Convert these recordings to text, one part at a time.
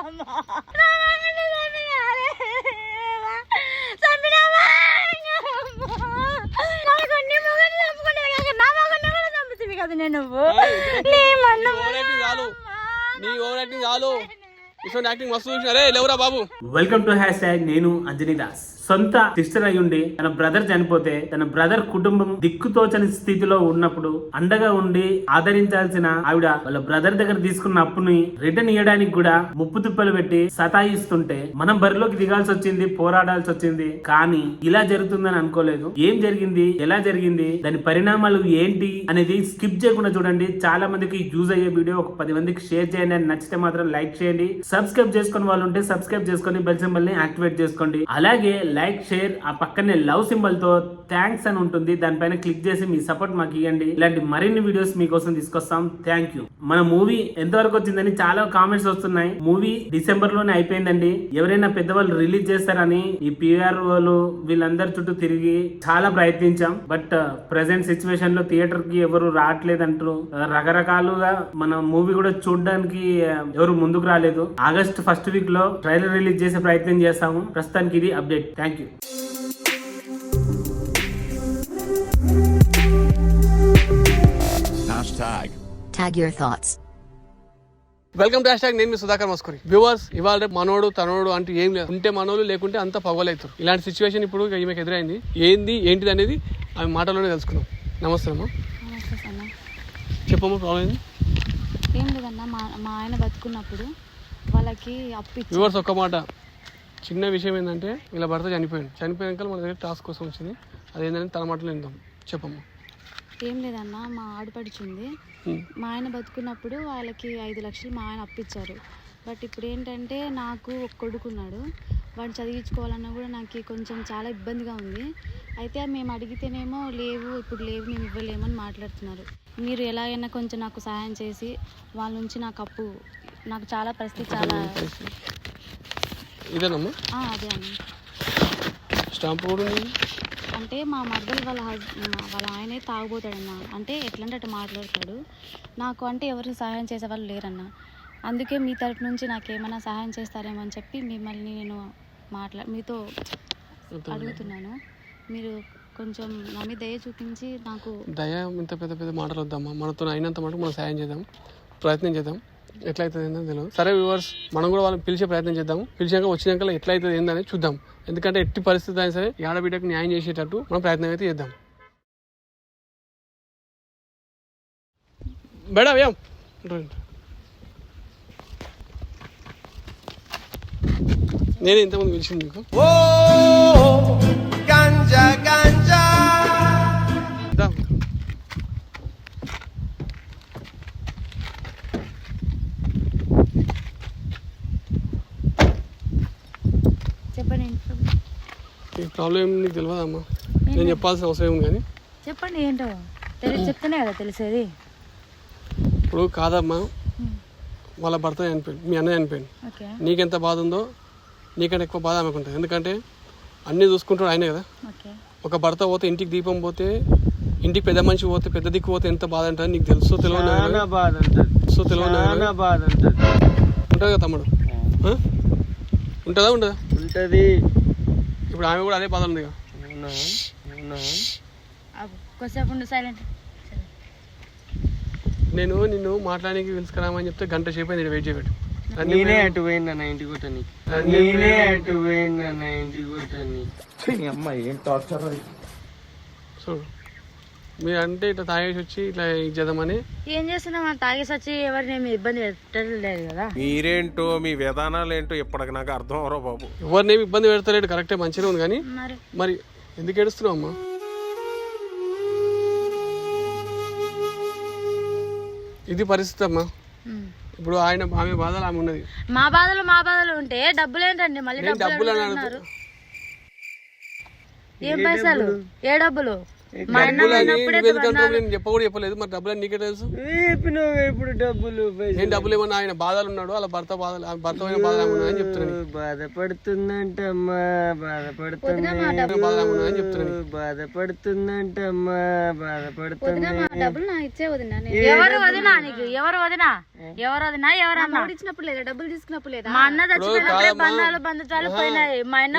నువ్వు welcome to hashtag నేను అంజనీ దాస్. సొంత సిస్టర్ అయి ఉండి తన బ్రదర్ చనిపోతే తన బ్రదర్ కుటుంబం దిక్కుతోచని స్థితిలో ఉన్నప్పుడు అండగా ఉండి ఆదరించాల్సిన ఆవిడ వాళ్ళ బ్రదర్ దగ్గర తీసుకున్న అప్పుని రిటర్న్ ఇవ్వడానికి కూడా ముప్పు తిప్పలు పెట్టి సతాయిస్తుంటే మనం బరిలోకి దిగాల్సి వచ్చింది, పోరాడాల్సి వచ్చింది. కానీ ఇలా జరుగుతుందని అనుకోలేదు. ఏం జరిగింది, ఎలా జరిగింది, దాని పరిణామాలు ఏంటి అనేది స్కిప్ చేయకుండా చూడండి. చాలా మందికి యూజ్ అయ్యే వీడియో. ఒక 10 మందికి షేర్ చేయండి. అని నచ్చితే మాత్రం లైక్ చేయండి. సబ్స్క్రైబ్ చేసుకుని వాళ్ళు ఉంటే సబ్స్క్రైబ్ చేసుకొని బెల్ సింబల్ ని యాక్టివేట్ చేసుకోండి. అలాగే లైక్, షేర్, ఆ పక్కనే లవ్ సింబల్ తో థ్యాంక్స్ అని ఉంటుంది, దానిపైన క్లిక్ చేసి మీ సపోర్ట్ మాకు ఇవ్వండి. ఇలాంటి మరిన్ని వీడియోస్ మీకోసం తీసుకొస్తాం. Thank you. మన మూవీ ఎంతవరకు వచ్చిందని చాలా కామెంట్స్ వస్తున్నాయి. మూవీ డిసెంబర్ లోనే అయిపోయిందండి. ఎవరైనా పెద్దవాళ్ళు రిలీజ్ చేస్తారని ఈ పిఆర్ వాళ్ళు వీళ్ళందరి చుట్టూ తిరిగి చాలా ప్రయత్నించాం. బట్ ప్రెసెంట్ సిచ్యువేషన్ లో థియేటర్ కి ఎవరు రావట్లేదంటారు. రకరకాలుగా మన మూవీ కూడా చూడడానికి ఎవరు ముందుకు రాలేదు. ఆగస్ట్ ఫస్ట్ వీక్ లో ట్రైలర్ రిలీజ్ చేసే ప్రయత్నం చేస్తాము. ప్రస్తుతానికి ఇది update. Thank you. Tag your thoughts. Welcome to hashtag నేను మీ సుధాకర్ మస్కూరి. వ్యూవర్స్, ఇవాళ మనోడు తనోడు అంటూ ఏం లేదు. ఉంటే మనోళ్ళు, లేకుంటే అంత పగలవుతారు. ఇలాంటి సిచ్యువేషన్ ఇప్పుడు ఈమెకి ఎదురైంది. ఏంటిది అనేది ఆమె మాటలోనే తెలుసుకుందాం. నమస్తే అమ్మా. చెప్పమ్మా, ప్రాబ్లం ఏంది? ఏం లేదన్నా, మా ఆయన బతుకున్నప్పుడు వాళ్ళకి అప్పు. వ్యూవర్స్, ఒక్క మాట, చిన్న విషయం ఏంటంటే ఇలా భర్త చనిపోయాక మన దగ్గర టాస్క్ కోసం వచ్చింది. అదేంటంటే తన మాటలు విందాం. చెప్పమ్మా. ఏం లేదన్నా, మా ఆడపడుచుంది. మా ఆయన బతుకున్నప్పుడు వాళ్ళకి 5 లక్షలు మా ఆయన అప్పిచ్చారు. బట్ ఇప్పుడు ఏంటంటే నాకు ఒక కొడుకున్నాడు. వాడిని చదివించుకోవాలన్నా కూడా నాకు కొంచెం చాలా ఇబ్బందిగా ఉంది. అయితే మేము అడిగితేనేమో ఇప్పుడు లేవు, మేము ఇవ్వలేమని మాట్లాడుతున్నారు. మీరు ఎలాగైనా కొంచెం నాకు సహాయం చేసి వాళ్ళ నుంచి నాకు చాలా పరిస్థితి చాలా ఇదేనమ్మా. అదే అన్న. స్టాంప్ కూడా అంటే మా మర్దలు వాళ్ళ ఆయనే తాగుపోతాడన్న. అంటే ఎట్లంటే అట్లా మాట్లాడతాడు. నాకు అంటే ఎవరు సహాయం చేసేవాళ్ళు లేరన్న. అందుకే మీ తరపు నుంచి నాకేమైనా సహాయం చేస్తారేమో అని చెప్పి మిమ్మల్ని నేను మీతో అడుగుతున్నాను. మీరు కొంచెం నా మీద దయ చూపించి నాకు. దయ ఇంత పెద్ద మాటలు వద్దమ్మా. మనతో అయినంత మటుకు మనం సహాయం చేద్దాం, ప్రయత్నం చేద్దాం. ఎట్లయితుంది ఏందని తెలియదు. సరే వ్యూవర్స్, మనం కూడా వాళ్ళని పిలిచే ప్రయత్నం చేద్దాము. పిలిచాక వచ్చినాక ఎట్లయితుంది ఏందని చూద్దాం. ఎందుకంటే ఎట్టి పరిస్థితి అయినా సరే ఈ ఆడబిడ్డకు న్యాయం చేసేటట్టు మనం ప్రయత్నం అయితే చేద్దాం. మేడం ఏం నేను ఇంతకుముందు పిలిచింది మీకు. ప్రాబ్లం ఏమి నీకు తెలియదమ్మా. నేను చెప్పాల్సిన అవసరం ఏమి కానీ చెప్పండి. ఏంటో చెప్తేనే కదా తెలిసేది. ఇప్పుడు కాదమ్మా, వాళ్ళ భర్త చనిపోయింది, మీ అన్నయ్య చనిపోయింది. నీకెంత బాధ ఉందో నీకంటే ఎక్కువ బాధ ఆమెకు ఉంటుంది. ఎందుకంటే అన్నీ చూసుకుంటాడు ఆయనే కదా. ఒక భర్త పోతే, ఇంటికి దీపం పోతే, ఇంటికి పెద్ద మనిషి పోతే, పెద్ద దిక్కు పోతే ఎంత బాధ ఉంటుంది నీకు తెలుసు. తెలియదు ఉంటుంది కదా తమ్ముడు. ఉంటుందా? ఉంటుంది. ఇప్పుడు ఆమె కూడా అదే బాధ ఉంది. నేను నిన్ను మాట్లాడానికి పిలుచుకురామని చెప్తే గంట సేపు నేను వెయిట్ చేయబెట్టు. నేనే అటు పోయిందన్న ఇంటికి కొట్టని. చూడు, మీరు అంటే ఇట్లా తాగేసి వచ్చి ఇట్లా ఇచ్చేద్దామని. ఏం చేస్తున్నాం? తాగేసి వచ్చి ఎవరినేమి ఇబ్బంది పెట్టలేదు కదా. మీరేంటో మీ విధానాలు ఏంటో ఇప్పటికి నాకు అర్థం అవరో బాబు. ఎవరినేమి ఇబ్బంది పెడతలేడు, కరెక్టే, మంచిగా ఉంది. కానీ మరి ఎందుకు ఏడుస్తున్నావు అమ్మా? ఇది పరిస్థితి అమ్మా. ఇప్పుడు ఆమె బాధలు ఆమె ఉన్నది. మా బాధలు ఉంటే డబ్బులు ఏంటండి? మళ్ళీ డబ్బులు అన్నారు. ఏం పైసలు? ఏ డబ్బులు? డబ్బులని నువ్వెందుకంటావు? నేను చెప్పకూడదు చెప్పలేదు. మరి డబ్బులని నీకే తెలుసు. చెప్పినావు ఇప్పుడు డబ్బులు నేను డబ్బులు ఏమన్నా ఆయన బాధలు ఉన్నాడు, అలా భర్త బాధలు భర్తమైన బాధలు ఏమన్నా అని చెప్తున్నాను. బాధపడుతుందంటమ్మా బాధపడుతుంది అని చెప్తున్నాను. బాధపడుతుందంటమ్మా బాధపడుతుంది. డబ్బులు నా ఇచ్చే వదినా. ఎవరు వదినా నీకు? ఎవరు వదినా? ఎవరు వదినా? ఎవరన్నా ఇచ్చినప్పుడు లేదా? డబ్బులు తీసుకున్నప్పుడు లేదా? మా అన్న చచ్చిపోయినప్పుడే బంధాలు బంధుత్వాలు పోయినాయి. మా అన్న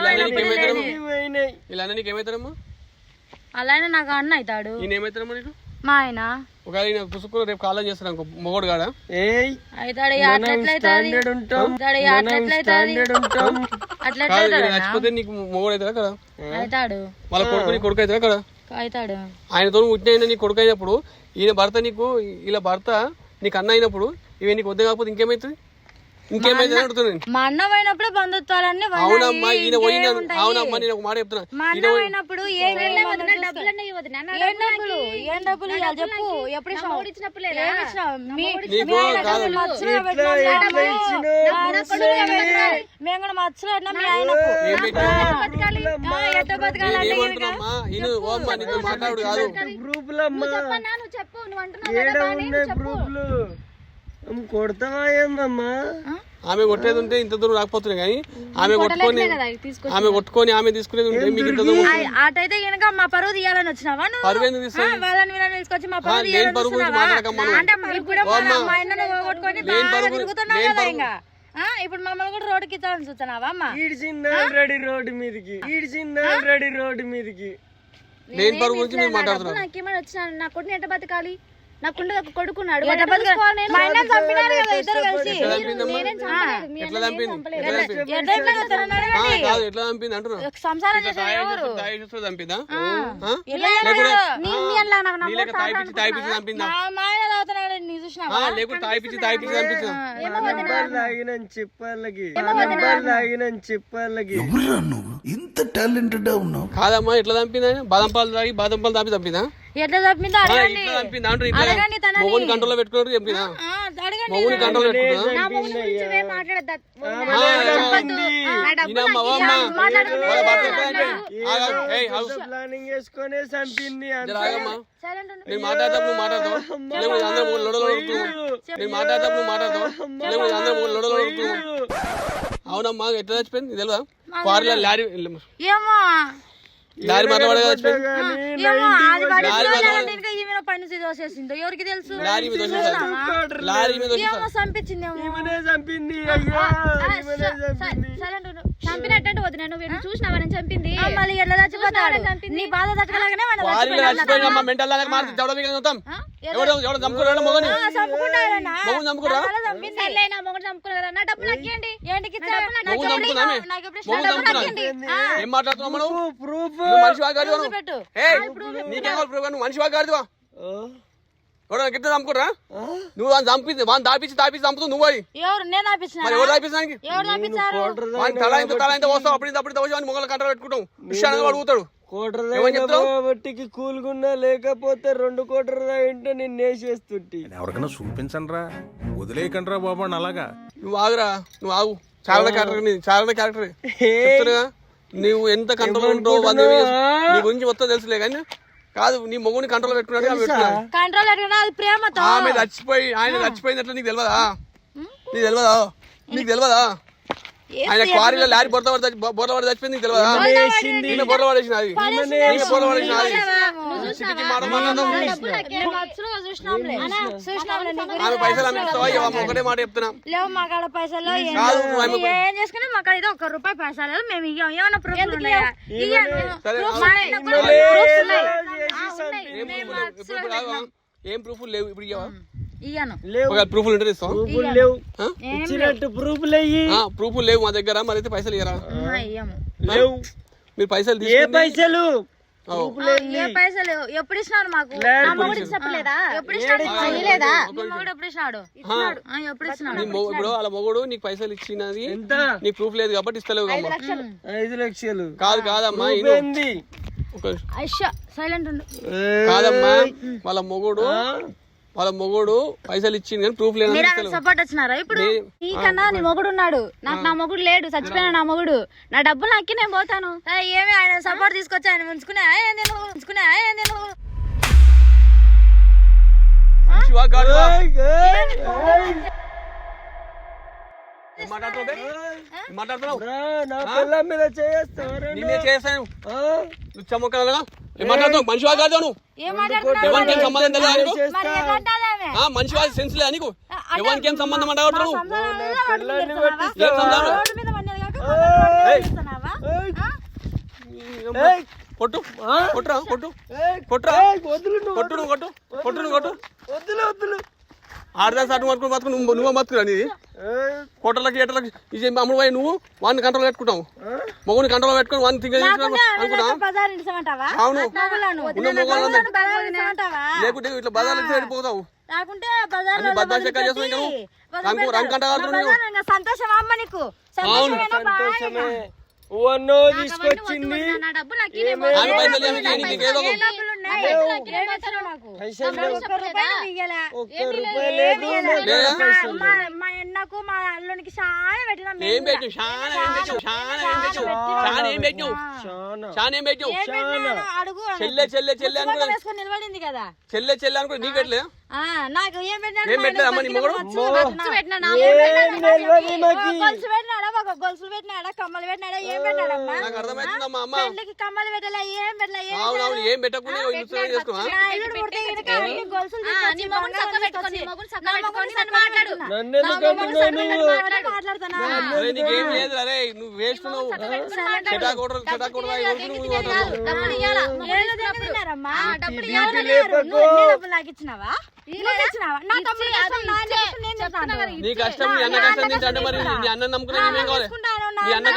ఇలా అన్న నీకు ఏమవుతారమ్మా? అలా అయినా నాకు అన్న అవుతాడు. ఈయన ఏమవుతారమ్మా నీకు? మా ఆయన ఒకవేళ ఈయన పుసుకుని రేపు కాలం చేస్తాడు అనుకో, మొగోడు కాడా? అవుతాడు. అట్లా చచ్చిపోతే నీకు మొగోడు అవుతారా కదా? అవుతాడు. వాళ్ళ కొడుకు నీ కొడుకు అవుతారా కదా? అవుతాడు. ఆయనతో పుట్టిన నీ కొడుకు అయినప్పుడు ఈయన భర్త నీకు, ఇలా భర్త నీకు అన్న అయినప్పుడు ఇవి నీకు వద్దు కాకపోతే ఇంకేమైతుంది? ఇంకేమైతే అడుగుతున్నాను. మా అన్న పోయినప్పుడే బంధుత్వాలన్నీ అవునమ్మా, ఈయన పోయిన అవునమ్మా, నేను ఒక మాట చెప్తున్నా. మా అన్న పోయినప్పుడు ఏం డబ్బులన్నీ వదినా. ఏం డబ్బులు ఇవ్వాలి చెప్పు. ఎప్పుడు ఇచ్చినప్పుడు లేదా? నీకు కాదు మేము కూడా మచ్చలు పెట్టినా మీ ఆయనకు ఎట్ట బతకాలంటే ఏమంటున్నామ్మా? ఈయన ఓ అమ్మా నీతో మాట్లాడు కాదు. నువ్వు చెప్పు. నువ్వు అంటున్నావు కొడతావా ఏందమ్మా? ఆమె కొట్టేది ఉంటే ఇంత దూరం రాకపోతున్నాయి, కానీ ఆమె కొట్టుకొని ఆమె తీసుకునేది ఉంటే మీకు ఇంత దూరం. అటైతే కనుక మా పరువు తీయాలని వచ్చినావా నువ్వు? పరువు ఎందుకు తీస్తావు? వాళ్ళని వీళ్ళని తీసుకొచ్చి మా పరువు నేను తీయాలని పరువు గురించి మాట్లాడకమ్మా. అంటే ఇప్పుడు మా ఆయనను పోగొట్టుకొని బాగా తిరుగుతున్నావు కదా ఇంకా. ఇప్పుడు మమ్మల్ని కూడా రోడ్డుకి ఇద్దామని చూస్తున్నావా అమ్మా? ఈడ్చింది ఆల్రెడీ రోడ్డు మీదకి. నేను పరువు గురించి మీరు మాట్లాడుతున్నారు. నాకేమైనా వచ్చిన నా కొడుకుని ఎట్ట బతకాలి? నాకుండదు ఒక కొడుకున్నాడు. మా ఆయనను చంపినారు కదా ఇద్దరు కలిసి. ఎట్లా చంపింది అంటున్నా? సంసారం చేసే ఎవరు? చంపిందా? తాగిపిచ్చి చంపిందా? మా ఆయన తాగుతున్నాడు నీ చూసినావా? లేకుంటే తాగిపిచ్చి చంపిందా? చెప్పాలకి ఇంత టాలెంటెడ్ ఉన్నావు. కాదమ్మా, ఎట్లా చంపిందా? బాదం పాలు తాగి బాదం పాలు తాపి చంపిందా? ఎట్లా చంపిందో అడగండి. అడగండి. మొగుని కంట్రోల్లో పెట్టుకున్నట్టు చంపిందా? మొగుని కంట్రోల్ పెట్టుకుందా? ప్లానింగ్ వేసుకొని చంపింది. నేను మాట్లాడతావు నువ్వు మాట్లాడతావు, లేకపోతే అందరూ నేను మాట్లాడతావు నువ్వు మాట్లాడతావు, లేకపోతే అందరూ అవునమ్మా, ఎట్లా చచ్చిపోయింది తెలియదా? క్వారీలో లారీ లారీ మరణపడగా చచ్చిపోయింది. పని దోసేసిందో ఎవరికి తెలుసు? లారీ మీద చంపింది. చంపినట్టు వదిన. నువ్వు చూసినావా నేను చంపింది? మళ్ళీ ఎట్లా చచ్చిపోతాడు? నీ బాధ తట్టుకోలేకనే చచ్చిపోయినమ్మా. మెంటల్ లాగా మారుతుంది. ఎవరు చంపుకున్నాడు? మొగని చంపుకుంటారన్నా మొగని చంపుకురా? డబ్బులు అక్కియండి. ఏం మాట్లాడుతున్నావు నువ్వు? ప్రూఫ్ మనిషి వాగాడు నీకేం ప్రూఫ్? నువ్వు మనిషి వాగాడు గిట్ట చంపుకురా? నువ్వు వాడిని తాపించి చంపుతావు నువ్వు. అది ఎవరు? నేను ఆపించిన. మరి ఎవరు తాపించడానికి? ఎవరు తాపించారు? తల ఇంత వస్తావు, అప్పుడు వాడిని మొగల కంట్రోల్ పెట్టుకుంటావు. విషయాన్ని అడుగుతాడు. బట్టికి కూలుగున్నా లేకపోతే 2 కోట్ల ఇంటో నేను వేసేస్తుంటే ఎవరికైనా చూపించండి రా, వదిలేయకండి రా బాబు అని. అలాగా నువ్వు ఆగురా, నువ్వు ఆగు. చాలా క్యారెక్టర్ చెప్తున్నా. నువ్వు ఎంత కంట్రోల్ ఉంటావు నీ గురించి మొత్తం తెలుసులే, కానీ కాదు నీ మొగుని కంట్రోల్ పెట్టుకున్నాడు. కంట్రోల్ అది ప్రేమతో. ఆమె చచ్చిపోయి ఆయన చచ్చిపోయినట్లు నీకు తెలియదా? నీకు తెలియదా? ఆయన క్వారీలో లారీ బొర్ర పడి చచ్చిపోయింది. నీకు తెలియదా? నిన్న బొర్ర పడేసిన అది ఆమె పైసలు అమ్మిస్తావా? ఒకటే మాట చెప్తున్నా, లేవు మా కాడ పైసలు. ఏం చేసుకున్నా మా కాడ ఇది 1 రూపాయి పైసలు మేము ఇవ్వం. ఏమన్నా ప్రూఫ్లు ఉన్నాయా? ఏం ప్రూఫ్ లేవు ఇప్పుడు? ఇయ్యను. ప్రూఫ్లు ఉంటే ఇస్తాం. ప్రూఫ్ లేవు మా దగ్గర, మరి అయితే పైసలు ఇయ్యరా? లేవు. మీరు పైసలు ఏ పైసలు? ఏ పైసలు ఎప్పుడు ఇచ్చినారు మాకు? ఎప్పుడు ఇచ్చినాడు? ఇప్పుడు వాళ్ళ మొగుడు నీకు పైసలు ఇచ్చినది నీకు ప్రూఫ్ లేదు కాబట్టి ఇస్తలేవు. 5 లక్షలు కాదమ్మా, సైలెంట్ ఉండు. కాదమ్మా, వాళ్ళ మొగుడు వాళ్ళ మొగుడు పైసలు ఇచ్చింది కానీ ప్రూఫ్ లేదు. మీరు సపోర్ట్ వచ్చినారా ఇప్పుడు? నీకన్నా నీ మొగుడు ఉన్నాడు, నాకు నా మొగుడు లేడు, చచ్చిపోయినా నా మొగుడు. నా డబ్బులు నక్కి నేను పోతాను. ఏమి ఆయన సపోర్ట్ తీసుకొచ్చి ఆయన ఉంచుకునే మనిషివా గాడివా? మాట్లాడుతున్నావు నా పిల్ల మీద చేస్తాను. నిన్నే చేస్తాను. నువ్వు చమ్మకాలగా మాట్లాడుతావు. మనిషివా గాడివా నువ్వు? ఎవరికి ఏం సంబంధం తెలియదు నీకు? మనిషివా సెన్స్ లేదా నీకు? ఎవరికి ఏం సంబంధం అంటావు నువ్వు? ఏం సంబంధం? కొట్టు కొట్టురా కొట్టు కొట్టురా కొట్టు నువ్వు కొట్టు కొట్టు నువ్వు కొట్టు. వద్దులు ఆడదా సాటు పట్టుకుని బతుకు నువ్వు బతుకురా నీది. కోటలకి ఏటలకి ఇది అమ్ముడు పోయి నువ్వు వాడిని కంట్రోల్ పెట్టుకుంటావు. మొగుని కంట్రోల్ పెట్టుకుని వాడిని తింగ అనుకుంటా. అవును లేకుంటే ఇట్లా బజార్లో వెళ్ళిపోతావు. బద్మాష్ ఎక్కడ చేస్తావు ఇంకా నువ్వు? రంగు కంట సంతోషం అమ్మ నీకు. సంతోషమే. ఓన్నో తీసుకొచ్చింది. మా అన్నకు మా అల్లునికి చాలా పెట్టినాం. అడుగు వేసుకొని నిలబడింది కదా. చెల్లె చెల్లె అనుకో నీకు పెట్టలే. నాకు ఏం ఏం పెట్టలేదు అమ్మ నీ మొగుడు? గొలుసులు పెట్టినాడా, కమ్మలు పెట్టినాడా, ఏం పెట్టాడమ్మా? నాకు అర్థమవుతుందమ్మా. అమ్మ పెళ్లికి కమ్మలు పెట్టలే, ఏం పెట్టలే. అవునవును ఏం పెట్టకుండా చేసుకోవా? నీకేం లేదు. అరే నువ్వు వేస్ట్ నువ్వు. నీ కష్టం నీ అన్న కష్టం తింటే మరి నీ అన్న నమ్ముకునే ఏమేం కావాలి? నీ అన్న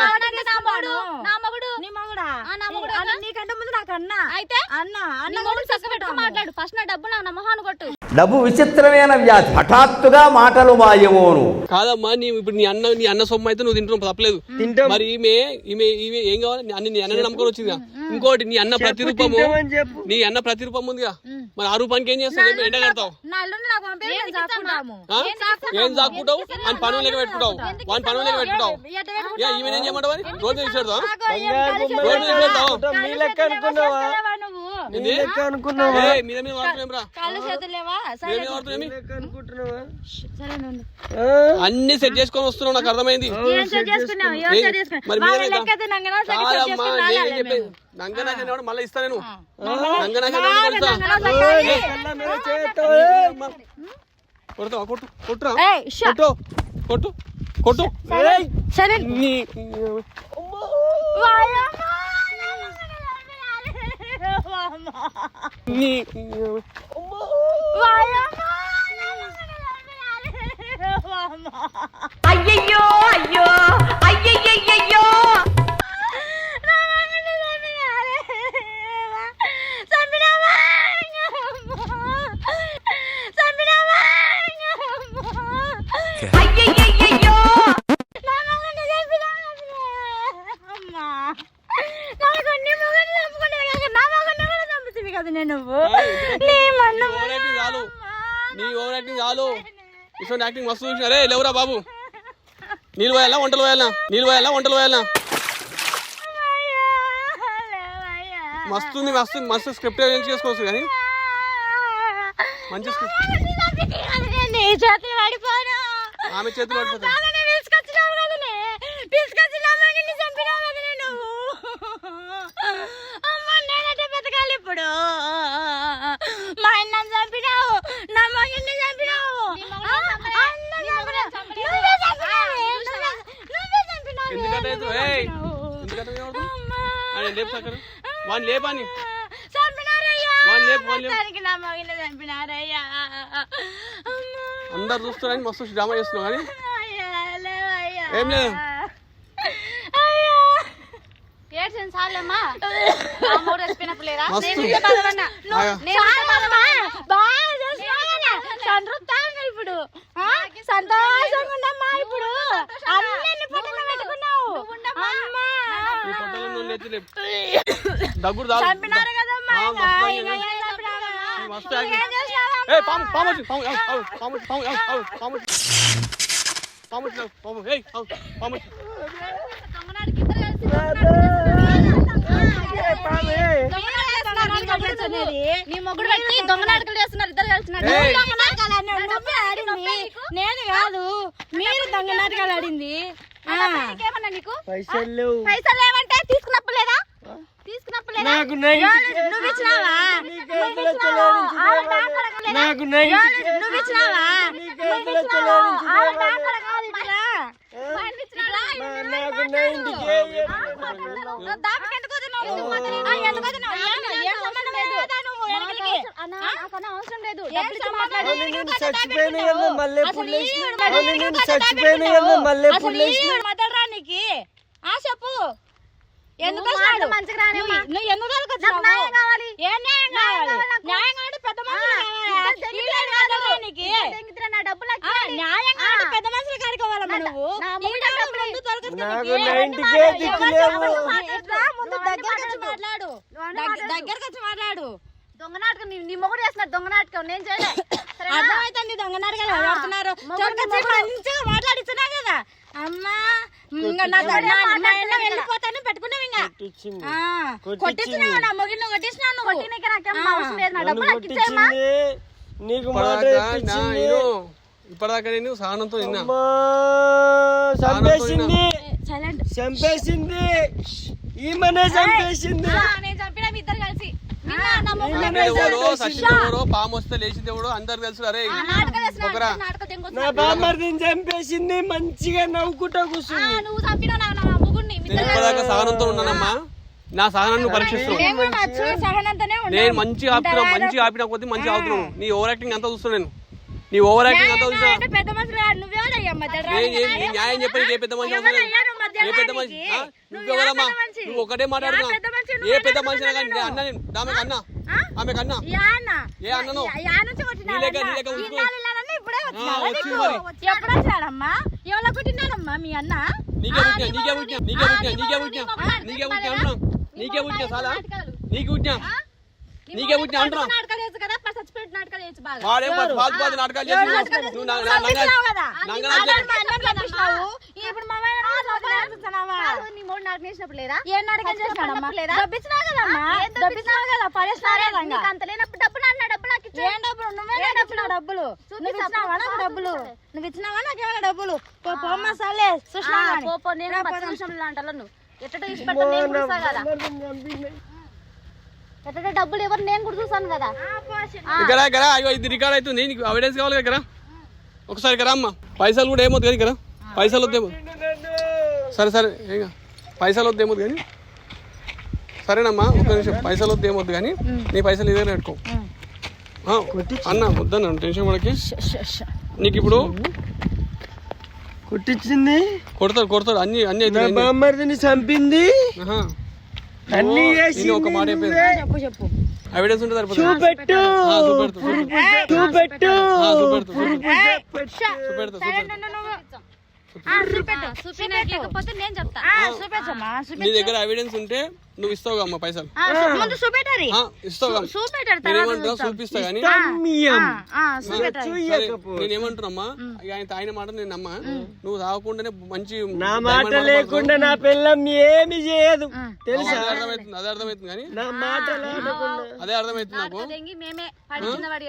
మాట్లాడు ఫస్ట్. నా డబ్బు నా మొహాన్ని కొట్టు. డబ్బు విచిత్రమైన వ్యాధి, హఠాత్తుగా మాటలు మాయమోను. కాదమ్మా నీవు ఇప్పుడు నీ అన్న సొమ్ము అయితే నువ్వు తింటున్నావు తప్పలేదు. మరి ఈమె ఏం కావాలి? నీ అన్న నమ్మకం వచ్చిందిగా. ఇంకోటి నీ అన్న ప్రతిరూపము ఉందిగా. మరి ఆ రూపానికి ఏం చేస్తావు? ఎండ కడతావు. ఏం సాక్కుంటావు? అని పనులు లెక్క పెట్టుకుంటావు. వాని పనులు లెక్క పెట్టుకుంటావు. ఈమె ఏం చేయమంటావు? రోజు తీసుకెళ్తావు. మీద మీద వాడుతున్నాం. అన్ని సెట్ చేసుకొని వస్తున్నావు. నాకు అర్థమైంది. మళ్ళీ ఇస్తా నేను. కొడతావా? కొట్టు కొట్టురా కొట్టు కొట్టు కొట్టు. అయ్యయ్యో అయ్యో అయ్యయ్యో యాక్టింగ్ మస్తు చూసినారే. లేవురా బాబు. నీళ్ళు పోయాలా వంటలు పోయాలా? మస్తుంది మస్తు స్క్రిప్ట్ చేసుకోవచ్చు కానీ మంచి స్క్రిప్ట్. ఆమె చేతులు పడిపోతాయి. ఇప్పుడు మా అన్న చంపినావు, నా మగన్ని చంపినావు. వాడిని లేపాని అందరు చూస్తున్నారని మస్తు డ్రామా చేస్తున్నావు కానీ ఏం లేదు. ఇప్పుడు సంతోషంగా ఉండమ్మా. ఇప్పుడు దగ్గర చంపినారు కదమ్మా. ఏ పాము పాము వచ్చి పాము పాము పాము పాము పాము పాము ఏ పాము దొంగనాడికి ఇద్దరు కలిసి నీ మొగుడు పెట్టి దొంగనాటకాలు చేస్తున్నారు ఇద్దరు కలిసినారు. నేను కాదు మీరు దొంగ నాటకాలు ఆడింది. ఏమన్నా నీకు పైసలు లేవు. పైసలు లేవంటే తీసుకున్నప్పుడు లేదా తీసుకున్నప్పుడు నాకు నువ్వు ఇచ్చినావా నాకు నువ్వు ఇచ్చినావా అవసరం లేదు చచ్చిపోయిన మళ్ళీ చచ్చిపోయిన మళ్ళీ మాట్లాడరానికి చెప్పు ఎందుకు వచ్చినాడు? నువ్వు ఎందుకు వచ్చినావు? ఏం న్యాయం కావాలి? న్యాయం కాదు పెద్ద మనుషులు నా డబ్బులు న్యాయం కాదు పెద్ద మనుషులు కాడుకోవాలమ్మా నువ్వు. ముందు మాట్లాడు, దగ్గరకు వచ్చి మాట్లాడు. దొంగ నాటకం నీ మొగుడు చేస్తున్నారు. దొంగ నాటకం నేను చేయలే. అర్థమైతుంది దొంగ నాటకాలు ఆడుతున్నారు. మంచిగా మాట్లాడిస్తున్నా కదా అమ్మా. వెళ్ళిపోతాను పెట్టుకున్నావు ఇంకా కొట్టించినావు నా మొగిని నువ్వు కొట్టించినావు. నువ్వు అవసరం లేదు. నా డబ్బులు నాకు ఇచ్చేయమ్మా. నీకు ఇప్పటిదాకా నేను సహనంతో నిన్నా చంపేసింది చంపేసింది ఈమెనే చంపేసింది. నేను చంపిన మీ ఇద్దరు కలిసి సచ్చినవారో పాము వస్తే లేచింది ఎవడో అందరు తెలుసు. అరే నా బామ్మర్దిని చంపేసింది. మంచిగా నవ్వుకుంటా కూర్చుంది. నువ్వు చంపిన నా మొగుడిని నేను ఇప్పటిదాకా సహనంతో ఉన్నానమ్మా. నా సహనాన్ని పరీక్షిస్తున్నావు. నేను మంచి ఆపుతున్నావు. మంచి ఆపిన కొద్ది మంచి ఆపుతున్నావు. నీ ఓవర్ యాక్టింగ్ అంతా చూస్తున్నా నేను. నీ ఓవర్ యాక్టింగ్ అంతా చూస్తున్నా. పెద్ద మనుషులు న్యాయం చెప్పని ఏ పెద్ద మనిషి ఏ పెద్ద మనిషి నువ్వెవరమ్మా? నువ్వు ఒకటే మాట్లాడుతున్నావు. ఏ పెద్ద మనిషి అన్న ఆమెకు అన్నా ఆమెకు అన్నా ఏ అన్నను ఎప్పుడు వచ్చాడమ్మా? ఎవరు కొట్టినారమ్మా మీ అన్న? నీకే పుట్టినా నీకే పుట్టినా నీకే పుట్టినా నీకే పుట్టినా నీకే పుట్టినా అంటున్నాం. నీకే పుట్టినా చాలా నీకు పుట్టినా నీకే పుట్టినా అంటున్నాం. వాడేం ఫాల్తు ఫాల్తు నాటకాలు చేసి నువ్వు నీ మూడు నాటకం చేసినప్పుడు లేదా ఏ నాటకం చేసినాడమ్మా? దొబ్బిచ్చినావు కదమ్మా, దొబ్బిచ్చినావు కదా పడేసినావు. అంత లేనప్పుడు డబ్బు నా డబ్బు నాకు ఇచ్చే. ఏం డబ్బులు? నువ్వే ఇచ్చినావు డబ్బులు. నువ్వు ఇచ్చినావా నాకు డబ్బులు? నువ్వు ఇచ్చినావా నాకేమైనా డబ్బులు? పోమ్మా సాలే పోపో నేను 10 నిమిషంలో అంటాను. నువ్వు ఎట్ట ఇష్టపడతా నేను కూడా చూసా కదా. ఎట్ట డబ్బులు ఎవరు నేను కూడా చూసాను కదా. ఇక్కడ ఇక్కడ అయ్యో ఇది రికార్డ్ అవుతుంది. నీకు ఎవిడెన్స్ కావాలి కదా. ఒకసారి కదా అమ్మా పైసలు కూడా ఏమవుతుంది కానీ కదా పైసలు వద్దేమో. సరే సరే ఏం పైసలు వద్దేమో కానీ సరేనమ్మా ఒక్క నిమిషం. పైసలు వద్దేమొద్దు కానీ నీ పైసలు ఇదే పెట్టుకో అన్న. వద్దన్న టెన్షన్ పడకి. నీకు ఇప్పుడు కొట్టించింది కొడతాడు కొడతాడు అన్ని అన్ని నా బామ్మర్దిని చంపింది. అన్ని ఒక మాట చెప్పు చెప్పు. ఎవిడెన్స్ ఉంటే సరిపోతుంది. చూపెట్టు చూపెట్టు చూపెట్టకపోతే నేను చెప్తా. చూపెట్టమ్మా నీ దగ్గర ఎవిడెన్స్ ఉంటే నువ్వు ఇస్తావు అమ్మ పైసలు. ముందు చూపెట్టారు. ఇస్తావు నేనేమంటున్నా చూపిస్తా కానీ నేనేమంటున్నామ్మా ఆయన మాట నేను నమ్మా. నువ్వు తాగకుండానే మంచి నా మాట లేకుండా నా పిల్లం ఏమి చేయదు తెలుసా. అర్థమవుతుంది అదే అర్థమవుతుంది కానీ నా మాట అదే అర్థమవుతుంది నాకు. మేమే పడిన వాడి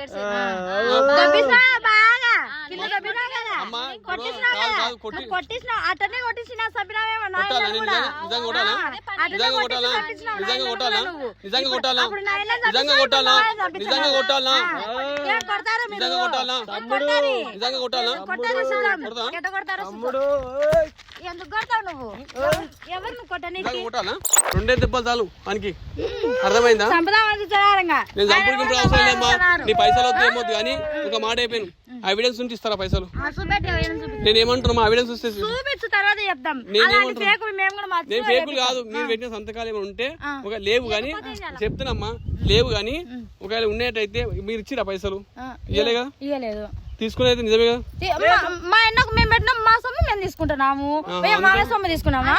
కొట్టించినావు అతనే కొట్టించిన సభ్యురావేమో నిజంగా కొట్టాలా నిజంగా కొట్టాలా నిజంగా కొట్టాలా నిజంగా కొట్టాలా నిజంగా కొట్టాలా నిజంగా కొట్టాలా నిజంగా కొట్టాలా నిజంగా కొట్టాలా తమ్ముడు ఎందుకు కొడతావు నువ్వు? ఎవరు నువ్వు కొట్టనీకి? కొట్టాలా? 2 దెబ్బలు చాలు మనకి. అర్థమైందా? నేను చంపుకుంటే అవసరం లేదమ్మా. నీ పైసలు వద్దు ఏమొద్దు కానీ ఒక మాట అయిపోయాను. ఎవిడెన్స్ ఉంటే ఇస్తారా పైసలు? నేను ఏమంటున్నా ఎవిడెన్స్ వస్తే నేను ఫేకులు కాదు. మీరు పెట్టిన సంతకాలు ఏమైనా ఉంటే ఒక లేవు కానీ చెప్తున్నామ్మా లేవు కానీ ఒకవేళ ఉన్నట్టయితే మీరు ఇచ్చిరా పైసలు? ఇయ్యలే కదా? ఇయ్యలేదు. తీసుకునేది నిజమే కదా? మా అన్నకు మేము పెట్టినాం మా సొమ్ము మేము తీసుకుంటున్నాము. మా సొమ్ము తీసుకున్నామా?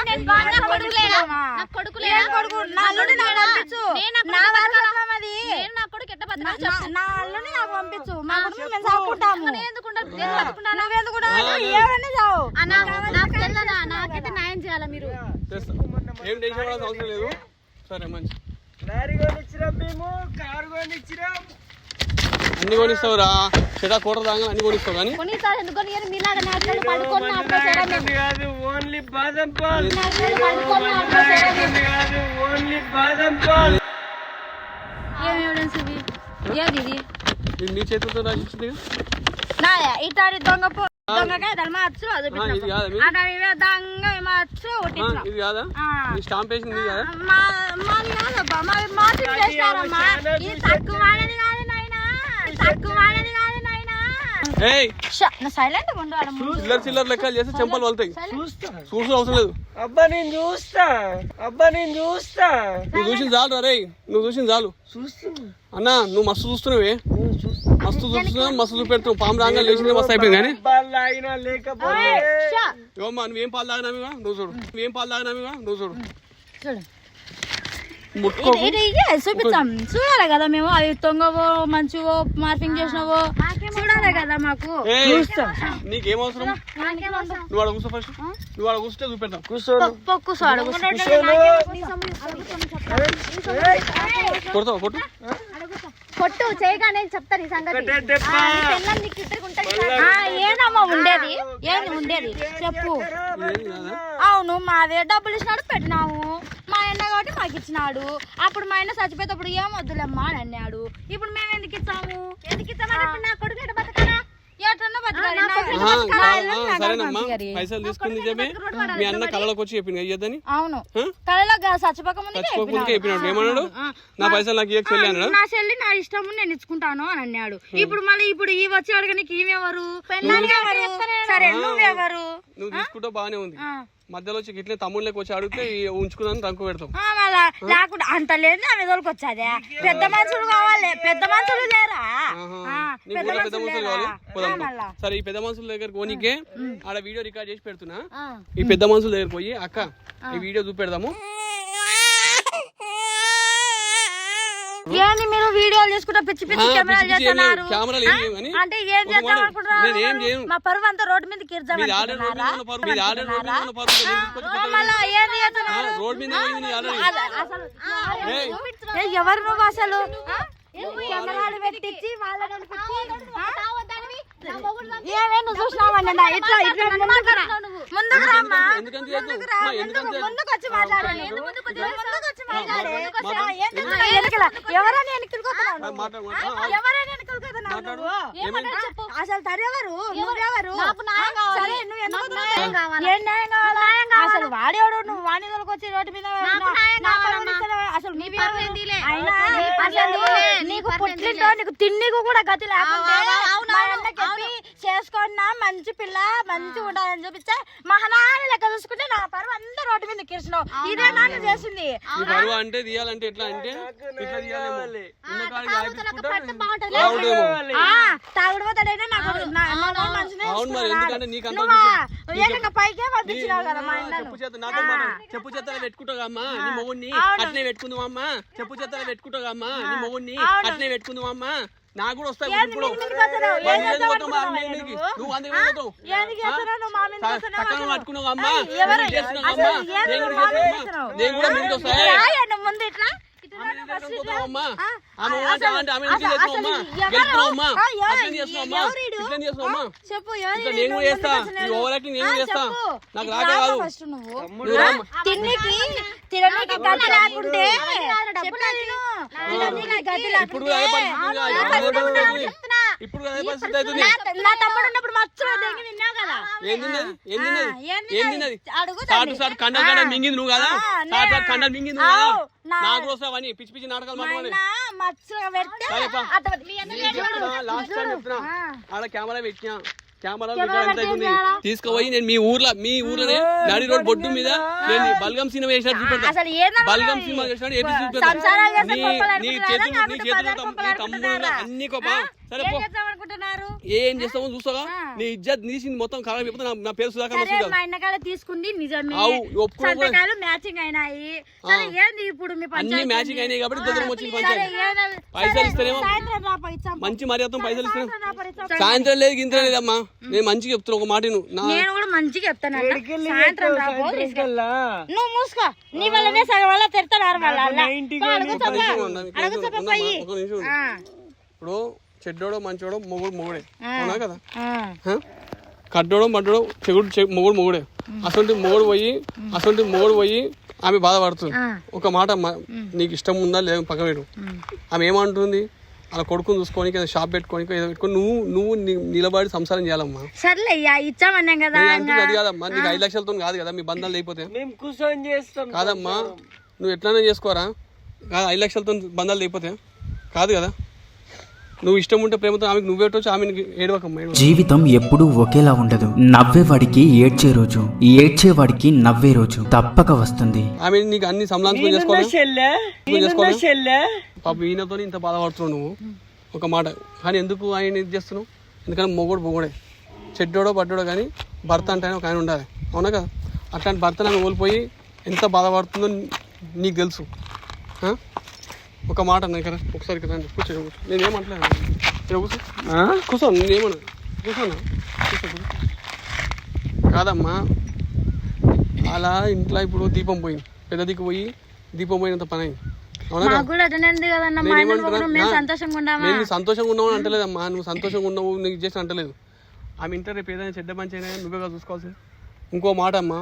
కొడుకు నా అల్లుని నాకు పంపించు, మా కుటుంబం మేము సాగుకుంటాము. ఏమన్నా చావు నాకైతే న్యాయం చేయాలా మీరు? చేస్తా. ఏం టెన్షన్ పడాల్సిన అవసరం లేదు. సరే మంచి లారీ కొనిచ్చినాం మేము, కారు కొనిచ్చినాం. అన్ని కొనిస్తావురా, చెడా కూర దాగా అన్ని కొనిస్తావు కానీ కొన్నిసార్లు ఎందుకు మీలాగా నాటకాలు పడుకొని నాటకాలు చేయడం కాదు ఓన్లీ బాదం పాలు, పడుకొని నాటకాలు చేయడం కాదు ఓన్లీ బాదం పాలు. ఏం ఎవిడెన్స్ ఇది? ఏది ఇది? ఇది నీ చేతులతో రాసిచ్చింది నాయా ఇట్లాంటి దొంగకాయ ధర్మచ్చు అది ఇది కాదా మీ? దొంగ మార్చు ఇది కాదా ఈ స్టాంప్ వేసింది ఇది కాదా? మాది కాదబ్బా, మాది మోసం చేస్తారమ్మా. ఇది తక్కువ వాడని కాదు నాయనా, తక్కువ వాడని కాదు నాయనా. ఏయ్ సైలెంట్ ఉండాలి. చిల్లర లెక్కలు చేస్తే చెంపలు వలుతాయి. చూసిన అవసరం లేదు. అబ్బా నేను చూస్తా, అబ్బా నేను చూస్తా. నువ్వు చూసిన చాలు రే, నువ్వు చూసిన చాలు. అన్నా నువ్వు మస్తు చూస్తున్నావే, మస్తు చూస్తున్నావు, మస్తు చూపెడుతున్నావు. పాము రాగా లేచింది మస్తు అయిపోయింది కానీ పాలు అయినా లేకపోతే ఏమమ్మా నువ్వేం పాలు తాగినామిగా నువ్వు చూడు, నువ్వేం పాలు తాగినామిగా నువ్వు చూడు. చూడు ముట్టుకోకు. చూపిస్తాం, చూడాలి కదా మేము. అవి తొంగవో మంచివో మార్పింగ్ చేసినవో చూడాలి కదా మాకు. ఏయ్, నీకేం అవసరం? నువ్వు ఆడ కూర్చో ఫస్ట్, నువ్వు ఆడ కూర్చుంటే చూపెడతాం. పొక్కుసోడు కొడతావా కొట్టు. కొట్టు చేయగానే చెప్తాను ఈ సంగతి. ఏదమ్మా ఉండేది, ఏంది ఉండేది చెప్పు. అవును మాదే, డబ్బులు ఇచ్చినాడు పెట్టినాము. మా అన్న కాబట్టి మాకు ఇచ్చినాడు. అప్పుడు మా అన్న చచ్చిపోయేటప్పుడు ఏం వద్దులేమ్మా అని అన్నాడు. ఇప్పుడు మేము ఎందుకు ఇచ్చాము? ఎందుకు ఇచ్చామని ఇప్పుడు నా కొడుకు ఎట్లా బతకాలా? ఎట్లన్నా బతకాలి. సరేనమ్మా, పైసలు తీసుకుని నిజమే మీ అన్న కళలోకి వచ్చి చెప్పింది అయ్యద్దని. అవును కళలో చచ్చిపోక చచ్చిపోకుండా చెప్పినాడు. ఏమన్నాడు? నా పైసలు నాకు ఇయ్యక చెల్లి అన్నాడు. నా చెల్లి నా ఇష్టము నేను ఇచ్చుకుంటాను అని అన్నాడు. ఇప్పుడు మళ్ళీ ఇప్పుడు ఈ వచ్చి అడగనికి ఈమెవరు? సరే నువ్వెవరు? నువ్వు తీసుకుంటా బాగానే ఉంది. మధ్యలో వచ్చి ఇట్లే తమ్ముళ్ళకి వచ్చి అడిగితే ఉంచుకున్నాను రంకు పెడతాం. మళ్ళా లేకుండా అంత లేదు నా మెదడుకు వచ్చాదే. పెద్ద మనుషులు కావాలి, పెద్ద మనుషులు లేరా? పెద్ద మనుషులు కావాలి. సరే ఈ పెద్ద మనుషుల దగ్గరకు పోనీకే ఆడ వీడియో రికార్డ్ చేసి పెడుతున్నా. ఈ పెద్ద మనుషుల దగ్గరకు పోయి అక్క ఈ వీడియో చూపెడదాము. ఏంది మీరు వీడియోలు తీసుకుంటా పిచ్చి పిచ్చి కెమెరాలు చేస్తున్నారు? అంటే ఏం చేద్దాం అనుకుంటున్నారు? మా పరువు అంతా రోడ్డు మీద కిర్జాం అనుకుంటున్నారా? ఎవరు నువ్వు అసలు? కెమెరాలు పెట్టించి వాళ్ళని ఏమే నువ్వు చూసినావన్నా? ఇట్లా ఇట్లా ముందుకు రామ్మా, ముందుకు వచ్చి మాట్లాడు. ఎవరైనా ఎన్నికలుకోతున్నావు? ఎవరైనా ఎన్నికలుకోతున్నావు నువ్వు? అసలు తరెవరు? నువ్వెవరు? సరే నువ్వు ఏం న్యాయం కావాలా? అసలు వాడేవాడు నువ్వు వాణిదలకు వచ్చి రోడ్డు మీద అసలు నీకు పుట్టింటో నీకు తిండికి కూడా గతి లేకుండా చేసుకున్నా మంచి పిల్ల మంచి ఉండాలని చూపించే మహానాని లెక్క చూసుకుంటే నా పరువు అందరూ రోడ్డు మీద కిరిసినావు. ఇదే నాన్న చేసింది. అంటే తీయాలంటే ఎట్లా అంటే ఇట్లా తీయాలేమో. తాగుడు పోతాడైనా నాకు పైకే పంపించినావు కదా మా చెప్పు చెత్తలో పెట్టుకుంటావు అమ్మా నీ మొగుడిని అట్నే పెట్టుకుందాం అమ్మా. చెప్పు చెత్తలో పెట్టుకుంటావు అమ్మా నీ మొగుడిని అట్నే పెట్టుకుందాం అమ్మా. నాకు కూడా వస్తాయి ఇప్పుడు. నువ్వు అందుకు పట్టుకున్నావు అమ్మా. నేను కూడా మీకు వస్తాయి. ముందు ఇట్లా చెప్పు తిన్నికి తినడానికి గతి లేకుంటే నా తమ్ముడు ఉన్నప్పుడు మచ్చలు తిన్నావు కదా. కండలు మింగింది నువ్వు కదా, కండలు మింగింది నువ్వు కదా. నాకు వస్తావని పిచ్చి పిచ్చి నాటకాలు ఆడ కెమెరా పెట్టినా. కెమెరా ఎంత అవుతుంది తీసుకుపోయి నేను మీ ఊర్లోనే నడి రోడ్ బొడ్డు మీద నేను బల్గం సినిమా వేసినట్టు చూపెడతా. బల్గం సినిమా వేసినట్టు ఏపీ చూపెడతా. నీ చేతులు నీ తమ్ముడు అన్ని కోపా. సరే ఏం చేస్తామో చూస్తావా నీ ఇజ్జత్ నీసింది మొత్తం ఖరాబ్ అయిపోతే నా పేరు సుధాకర్ సరే మసూద్ మా అన్నకాడ తీసుకుంది నిజమే అవు, ఒప్పుకో కూడా. సంతకాలు మ్యాచింగ్ అయినాయి సరే ఏంది ఇప్పుడు మీ అన్ని పంచాయతీ మ్యాచింగ్ అయినాయి కాబట్టి దూరం వచ్చింది సరే పంచాయతీ ఏదో- పైసలు సరే, ఇస్తేనేమో సాయంత్రం రా పోయి ఇచ్చాం. మంచి మర్యాద పైసలు ఇస్తేనే సాయంత్రం రా పోయి ఇచ్చాం. సాయంత్రం లేదు గింత లేదమ్మా నేను మంచిగా చెప్తున్నా ఒక మాట నేను కూడా మంచిగా చెప్తాను అన్న. సాయంత్రం రా పో, తీసుకెళ్ళు. నువ్వు మూసుకో నీ వల్లనే సగం వల్ల తిడతారు వాళ్ళ ఇప్పుడు చెడ్డోడో మంచోడో మొగుడే అవునా కదా కడ్డోడో మడ్డోడో మొగుడే అసలు మొగుడు పోయి ఆమె బాధపడుతుంది ఒక మాట అమ్మా నీకు ఇష్టం ఉందా లేదు పక్కన పెట్టు ఆమె ఏమంటుంది అలా కొడుకుని చూసుకొని ఏదో షాప్ పెట్టుకొని ఏదో పెట్టుకొని నువ్వు నిలబడి సంసారం చేయాలమ్మా సర్లే ఇచ్చామన్నాం కదా అది కాదమ్మా నీకు 5 లక్షలతో కాదు కదా మీ బంధాలు లేకపోతే మేము కూర్చొని చేస్తాం కాదమ్మా నువ్వు ఎట్లైనా చేసుకోరా కాదు 5 లక్షలతో బంధాలు లేకపోతే కాదు కదా నువ్వు ఇష్టం ఉంటే ప్రేమతో ఆమెకు నువ్వేటొచ్చు ఆమె ఏడవకమ్మా జీవితం ఎప్పుడూ ఒకేలా ఉండదు. నవ్వేవాడికి ఏడ్చే రోజు, ఏడ్చేవాడికి నవ్వే రోజు తప్పక వస్తుంది. ఆమె నీకు అన్ని సంలాంచుకొని చేసుకోవాలి పాప ఈయనతో ఇంత బాధపడుతున్నావు నువ్వు ఒక మాట కానీ ఎందుకు ఆయన ఇది చేస్తున్నావు ఎందుకంటే మొగుడే చెడ్డోడో పడ్డోడో కానీ భర్త అంటే ఒక ఆయన ఉండాలి అవునా కదా అట్లాంటి భర్తను ఆమె కోల్పోయి ఎంత బాధపడుతుందో నీకు తెలుసు ఒక మాట అన్న ఇక్కడ ఒకసారి కదా కూర్చో నేనేమంటలేదు కూర్చో నేనేమన్నా కూర్చోన్నా కాదమ్మా అలా ఇంట్లో ఇప్పుడు దీపం పోయింది పెద్ద దిక్కు పోయి దీపం పోయినంత పని అయింది అవునా నేను సంతోషంగా ఉన్నావు అంటలేదమ్మా నువ్వు సంతోషంగా ఉన్నావు నీకు చేసిన అంటలేదు ఆమె ఇంటర్ రేపు ఏదైనా చెడ్డ మంచి అయినా నువ్వేగా చూసుకోవాల్సింది ఇంకో మాట అమ్మా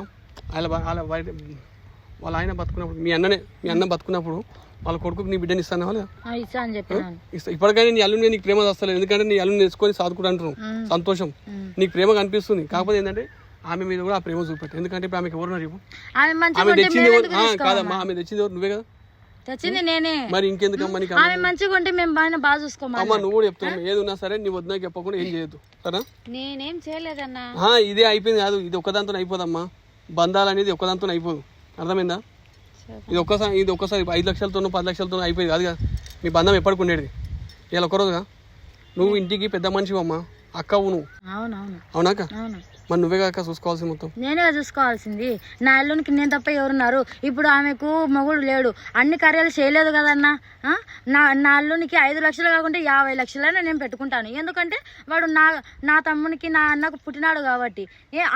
వాళ్ళ ఆయన బతుకున్నప్పుడు మీ అన్న బతుకున్నప్పుడు వాళ్ళ కొడుకు నీ బిడ్డని ఇస్తాను ఇప్పటికైనా నీ అల్లుని నీకు ప్రేమ వస్తలేదు ఎందుకంటే నీ అల్లుని నేర్చుకొని సాదుకుంటూ అంటున్నావు సంతోషం నీకు ప్రేమ కనిపిస్తుంది కాకపోతే ఏంటంటే ఆమె మీద కూడా ఆ ప్రేమ చూపెట్టు ఎందుకంటే ఇప్పుడు ఆమెకి ఎవరున్నారు ఇప్పుడు ఆమె తెచ్చింది కాదమ్మా ఆమె తెచ్చింది ఎవరు నువ్వే కదా తెచ్చింది నేనే మరి ఇంకెందుకమ్మా నీకు ఆమె మంచిగా ఉంటే మేము బాగా చూసుకోమా అమ్మా నువ్వు కూడా చెప్తావు ఏది ఉన్నా సరే నీ వద్ద చెప్పకుండా ఏం చేయొద్దు సరే నేనేం చేయలేదన్నా ఇదే అయిపోయింది కాదు ఇది ఒక్కదాంతో అయిపోదమ్మా బంధాలు అనేది ఒక్కదాంతో అయిపోదు అర్థమైందా ఇది ఒక్కసారి 5 లక్షలతోనో 10 లక్షలతోనో అయిపోయింది కాదు కదా మీ బంధం ఎప్పటికి ఉండేది ఇలా ఒకరోజుగా నువ్వు ఇంటికి పెద్ద మనిషి అమ్మా అక్కవు నువ్వు అవునాక మరి నువ్వే కాక చూసుకోవాల్సింది మొత్తం నేనే చూసుకోవాల్సింది నా అల్లునికి నేను తప్ప ఎవరున్నారు ఇప్పుడు ఆమెకు మొగుడు లేడు అన్ని కార్యాలు చేయలేదు కదన్నా నా అల్లునికి 5 లక్షలు కాకుంటే 50 లక్షలైనా నేను పెట్టుకుంటాను ఎందుకంటే వాడు నా తమ్మునికి నా అన్నకు పుట్టినాడు కాబట్టి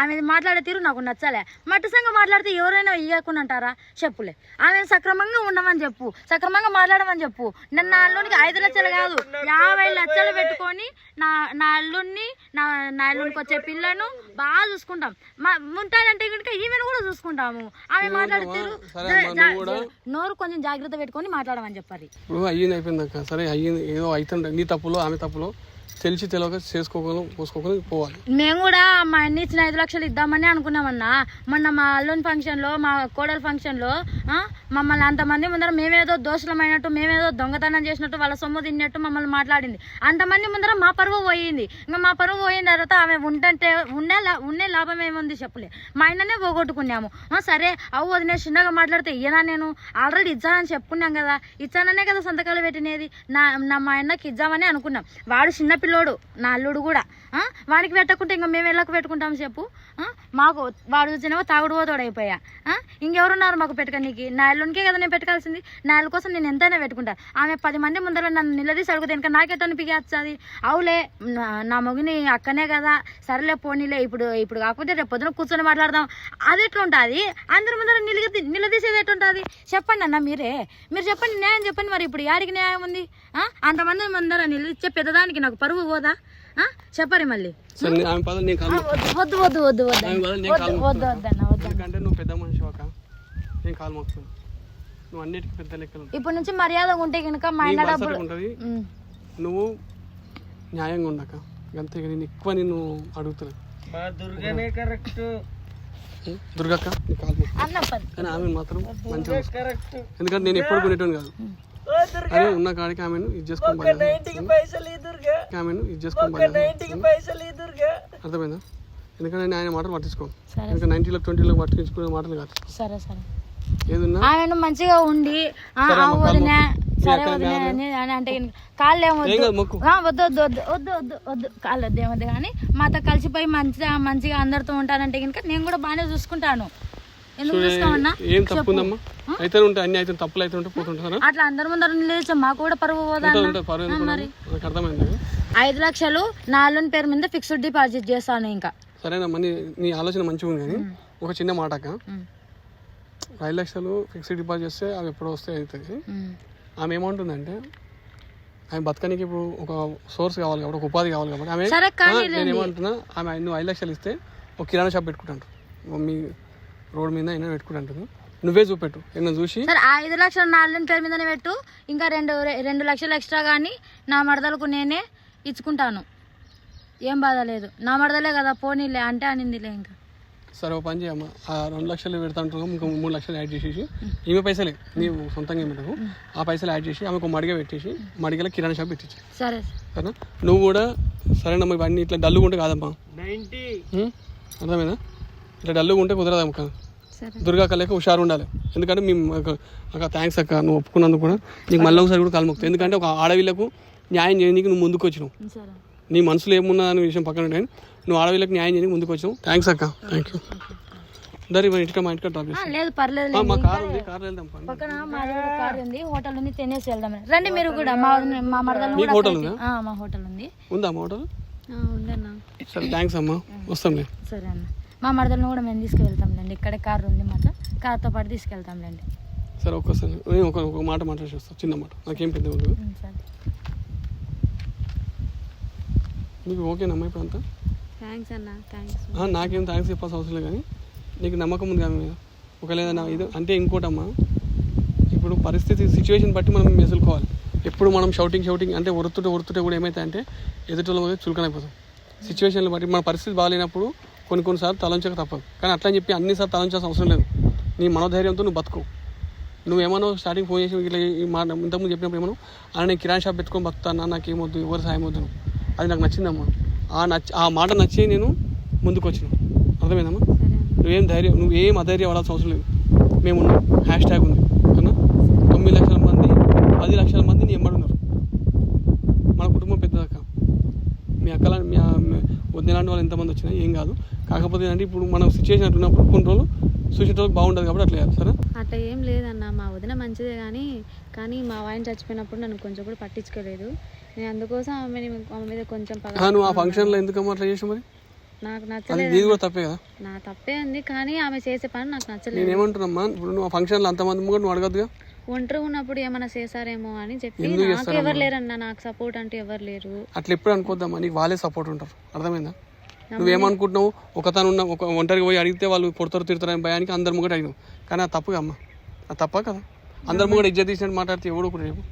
ఆమె మాట్లాడే తీరు నాకు నచ్చలే మట్టి సంగ మాట్లాడితే ఎవరైనా ఇవ్వకుండా అంటారా చెప్పులే ఆమె సక్రమంగా ఉండమని చెప్పు సక్రమంగా మాట్లాడమని చెప్పు నన్ను నా అల్లునికి 5 లక్షలు కాదు 50 లక్షలు పెట్టుకొని నా అల్లుడిని నా అల్లునికి వచ్చే పిల్లను బాగా చూసుకుంటాం ఉంటానంటే కనుక ఈమెను కూడా చూసుకుంటాము ఆమె మాట్లాడితే నోరు కొంచెం జాగ్రత్త పెట్టుకొని మాట్లాడమని చెప్పాలి ఇప్పుడు అయ్యింది అయిపోయింది అక్క సరే అయ్యింది ఏదో అవుతుండే నీ తప్పులో ఆమె తప్పులో తెలిసి తెలియక పోసుకోకుండా పోవాలి మేము కూడా మా అన్ని ఇచ్చిన 5 లక్షలు ఇద్దామని అనుకున్నామన్నా మొన్న మా అల్లుని ఫంక్షన్లో మా కోడల ఫంక్షన్లో మమ్మల్ని అంతమంది ముందర మేమేదో దోషులమైనట్టు మేమేదో దొంగతనం చేసినట్టు వాళ్ళ సొమ్ము తిన్నట్టు మమ్మల్ని మాట్లాడింది అంతమంది ముందర మా పరువు పోయింది ఇంకా మా పరువు పోయిన తర్వాత ఆమె ఉండే లాభం ఏముంది చెప్పులే మా ఆయననే పోగొట్టుకున్నాము సరే అవు వదిన చిన్నగా మాట్లాడితే ఇయ్యనా నేను ఆల్రెడీ ఇచ్చానని చెప్పుకున్నాం కదా ఇచ్చాననే కదా సంతకాలు పెట్టినది మా ఆయనకి ఇద్దామని అనుకున్నాం వాడు చిన్న పిల్లోడు నా అల్లుడు కూడా వాడికి పెట్టకుంటే ఇంకా మేము ఎలాగ పెట్టుకుంటాం చెప్పు మాకు వాడు చూసినేమో తాగుడు పోతాడు అయిపోయా ఇంకెవరున్నారు మాకు పెట్టుకోనికి నా అల్లునికే కదా నేను పెట్టుకోవాల్సింది నా అల్లు కోసం నేను ఎంతైనా పెట్టుకుంటాను ఆమె 10 మంది ముందర నన్ను నిలదీసి అడుగుతాను ఇంకా నాకెట్లా పిగేస్తుంది అవులే నా మొగిని అక్కనే కదా సరేలే పోనీలే ఇప్పుడు కాకపోతే రేపు పొద్దున కూర్చొని మాట్లాడదాం అది ఎట్లుంటుంది అందరి ముందర నిలదీసేది ఎట్లుంటుంది చెప్పండి అన్న మీరు చెప్పండి న్యాయం చెప్పండి మరి ఇప్పుడు యాడికి న్యాయం ఉంది అంతమంది ముందర నిలదీసే పెద్దదానికి నాకు పరువు పోదా చెప్పరు మళ్ళీ వద్దు వద్దు వద్దు ఎందుకంటే నువ్వు పెద్ద మనిషి ఒక నేను కాలు మొక్కుతాను నువ్వు అన్నిటికీ పెద్ద లెక్కలు ఇప్పటి నుంచి మర్యాద ఉంటే కనుక మా ఉంటుంది నువ్వు న్యాయంగా ఉండక అంతే నేను ఎక్కువ నిన్ను అడుగుతాను దుర్గక్క నీ కాలు మొక్కు కానీ ఆమె మాత్రం మంచిగా ఎందుకంటే నేను ఎప్పుడు కొనేటోని కాదు అదే ఉన్న కాడికి ఆమెను ఇది చేసుకోవాలి ఆమెను ఇది చేసుకోవాలి అర్థమైందా ఎందుకంటే నేను ఆయన మాటలు పట్టించుకోను ఇంకా 90 20 పట్టించుకునే మాటలు కాదు సరే సరే ఏదున్నా ఆమెను మంచిగా ఉండి వదిన సరే వదిన అని అంటే కాళ్ళు ఏమొద్దు వద్దు వద్దు వద్దు వద్దు వద్దు వద్దు కాళ్ళు వద్దు ఏమొద్దు కానీ మాతో కలిసిపోయి మంచిగా అందరితో ఉంటానంటే కనుక నేను కూడా బాగానే చూసుకుంటాను. ఎందుకు చూసుకోమన్నా? ఏం తప్పు ఉందమ్మా? అయితే ఉంటాయి అన్ని అయితే తప్పులు అయితే ఉంటే పోతుంటారా? అట్లా అందరి ముందర నిలిచా మాకు కూడా పరువు పోదా? మరి అర్థమైంది. 5 లక్షలు నా అల్లుని పేరు మీద ఫిక్స్డ్ డిపాజిట్ చేస్తాను. ఇంకా సరేనమ్మా, నీ ఆలోచన మంచిగా ఉంది కానీ ఒక చిన్న మాట అక్క, 5 లక్షలు ఫిక్స్డ్ డిపాజిట్ చేస్తే అవి ఎప్పుడో వస్తే అవుతుంది. ఆమె ఏమంటుందంటే ఆమె బతకనికి ఇప్పుడు ఒక సోర్స్ కావాలి కాబట్టి, ఒక ఉపాధి కావాలి కాబట్టి ఆమె, నేను ఏమంటున్నా, ఆమె నువ్వు 5 లక్షలు ఇస్తే ఒక కిరాణా షాప్ పెట్టుకుంటాను మీ రోడ్ మీద అయినా పెట్టుకుంటాను. నువ్వే చూపెట్టు, నేను చూసి. సరే 5 లక్షలు నా అల్లుని పేరు మీదనే పెట్టు, ఇంకా 2 లక్షలు ఎక్స్ట్రా కానీ నా మరదలకు నేనే ఇచ్చుకుంటాను. ఏం బాధ లేదు, నా మరదలే కదా పోనీలే అంటే అనిందిలే. ఇంకా సరే ఓ పని చేయమ్మా, ఆ 2 లక్షలు పెడతా అంటున్నావు, ఇంకా 3 లక్షలు యాడ్ చేసేసి, ఈమె పైసలే నీవు సొంతంగా ఏమిటకు ఆ పైసలు యాడ్ చేసి ఆమెకు మడిగ పెట్టేసి మడిగల కిరాణా షాప్ పెట్టించి. సరే సరేనా? నువ్వు కూడా సరేనమ్మా, ఇవన్నీ ఇట్లా డల్లుగా ఉంటే కాదమ్మా, అర్థమైందా? ఇట్లా డల్లుగా ఉంటే కుదరదమ్మా. దుర్గా కలేక హుషారు ఉండాలి. ఎందుకంటే మేము అక్క థ్యాంక్స్ అక్క, నువ్వు ఒప్పుకున్నందుకు కూడా నీకు మళ్ళీ ఒకసారి కూడా కాలుమొక్తావు. ఎందుకంటే ఒక ఆడవిళ్ళకు న్యాయం చేయడానికి నువ్వు ముందుకు వచ్చినావు. నీ మనసులో ఏమున్నా అనే విషయం పక్కన ఉంటాయి, నువ్వు ఆడవిళ్ళకి న్యాయం చేయడానికి ముందుకు వచ్చావు. థ్యాంక్స్ అక్క, థ్యాంక్ యూ. దరి మా ఇంటికి డ్రాప్ చేస్తాను. లేదు పర్లేదు, మా కార్ ఉంది, కార్ వెళ్దాం. పక్కన మా కార్ ఉంది, హోటల్ ఉంది, తినేసి వెళ్దాం రండి. మీరు కూడా మా మరదలు హోటల్ ఉందా? మా హోటల్ ఉంది. ఉందా మా హోటల్? ఉందన్నా. సరే థ్యాంక్స్ అమ్మా, వస్తాంలే. సరే అన్న, మా మరదలను కూడా మేము తీసుకువెళ్తాంలేండి. ఇక్కడే కార్ ఉంది మాతో, కార్తో పాటు తీసుకెళ్తాంలేండి. సరే ఒక్కసారి నేను ఒక మాట మాట్లాడి వస్తాను, చిన్న మాట, నాకేం పెద్ద ఉండదు. నీకు ఓకేనమ్మా ఇప్పుడు అంతా? థ్యాంక్స్ అన్న, థ్యాంక్స్. నాకేం థ్యాంక్స్ చెప్పాల్సిన అవసరం లేదు, కానీ నీకు నమ్మకం ఉంది ఆమె మీద. ఒకవేళ నా ఇది అంటే ఇంకోటమ్మా, ఇప్పుడు పరిస్థితి సిచ్యువేషన్ బట్టి మనం మెసులుకోవాలి. ఎప్పుడు మనం షౌటింగ్ అంటే ఒరుతుంటే కూడా ఏమైతే అంటే ఎదుటిలో చులకనైపోతాం. సిచ్యువేషన్లు బట్టి మన పరిస్థితి బాగాలేనప్పుడు కొన్నిసార్లు తలంచక తప్పదు. కానీ అట్లా అని చెప్పి అన్నిసార్లు తలంచాల్సిన అవసరం లేదు. నీ మనోధైర్యంతో నువ్వు బతుకు. నువ్వేమన్నా స్టార్టింగ్ ఫోన్ చేసి ఇట్లా ఈ మాట ఇంతకుముందు చెప్పినప్పుడు ఏమన్నా నేను కిరాణా షాప్ పెట్టుకొని బతుకుతాను, నాకేమొద్దు, ఎవరు సాయం వద్దు. అది నాకు నచ్చిందమ్మా. ఆ మాట నచ్చి నేను ముందుకు వచ్చినాను. అర్థమైందమ్మా? నువ్వేం అధైర్యం పడాల్సిన అవసరం లేదు. మేమున్నాం, హ్యాష్ ఉంది కన్నా. 9 లక్షల మంది 10 లక్షల మంది నీ ఎమ్మడున్నారు. మన కుటుంబం పెద్దదక్క. మీ అక్కల మీ వదిలాంటి వాళ్ళు ఎంతమంది వచ్చినా ఏం కాదు. కాకపోతే అంటే ఇప్పుడు మనం సిచ్యువేషన్ అంటున్నప్పుడు కొన్ని రోజులు చూసేటోళ్ళకి బాగుంటుంది కాబట్టి అట్లా సరే. అట్లా ఏం లేదన్న, మా వదిన మంచిదే కానీ మా ఆయన చచ్చిపోయినప్పుడు నన్ను కొంచెం కూడా పట్టించుకోలేదు. నేను అందుకోసం ఆమె మీద కొంచెం నువ్వు ఆ ఫంక్షన్లో ఎందుకమ్మా అట్లా చేసావు? మరి నాకు నచ్చలేదు. ఇది కూడా తప్పే కదా? నా తప్పే ఉంది, కానీ ఆమె చేసే పని నాకు నచ్చలేదు. నేను ఏమంటున్నామ్మా, ఇప్పుడు నువ్వు ఆ ఫంక్షన్లో అంతమంది కూడా నువ్వు అడగద్దుగా? ఒంటరి ఉన్నప్పుడు ఏమైనా చేశారేమో అని చెప్పి. నాకు ఎవరు లేరన్నా, నాకు సపోర్ట్ అంటే ఎవరు లేరు. అట్లా ఎప్పుడు అనుకోద్దమ్మా, నీకు వాళ్ళే సపోర్ట్ ఉంటారు. అర్థమైందా? నువ్వేమనుకుంటున్నావు, ఒక ఒంటరికి పోయి అడిగితే వాళ్ళు కొడతారు తిడతారని భయానికి అందరి ముంగట అడిగినావు. కానీ అది తప్పుగా అమ్మా, అది తప్ప కదా. అందరి ముంగట ఇజ్జత్ తీసినట్టు మాట్లాడితే ఎవడు కూడా రేపు